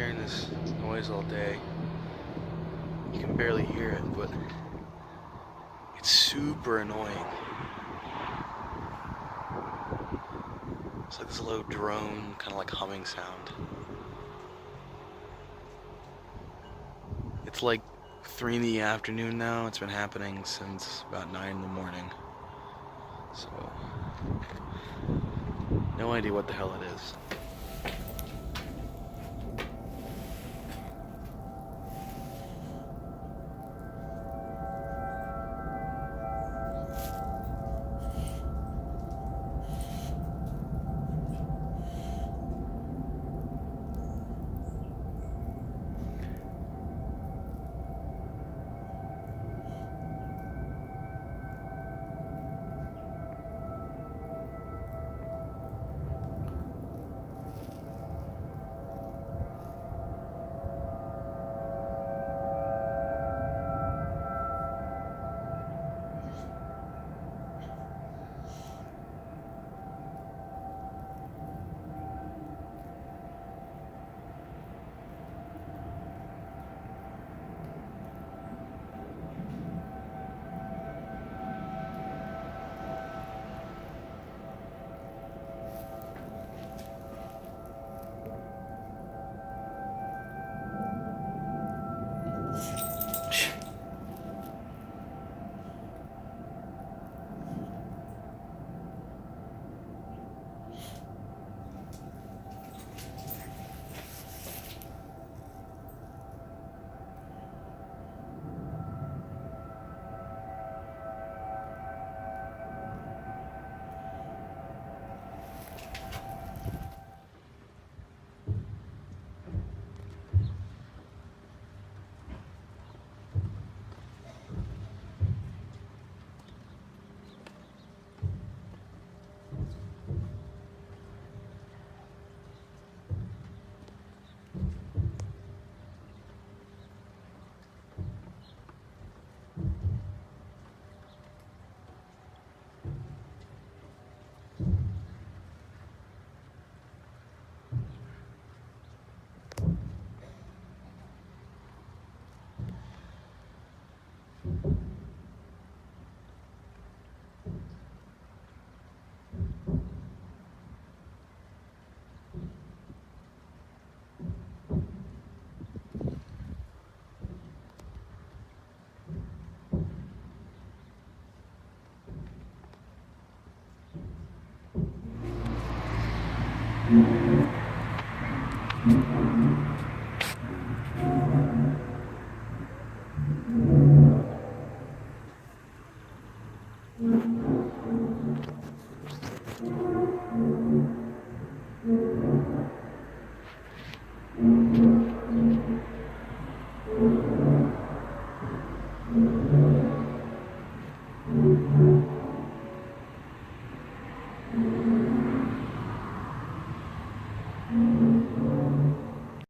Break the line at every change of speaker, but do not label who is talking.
hearing this noise all day. You can barely hear it, but it's super annoying. It's like this low drone, kind of like humming sound. It's like 3 in the afternoon now. It's been happening since about 9 in the morning. So, no idea what the hell it is.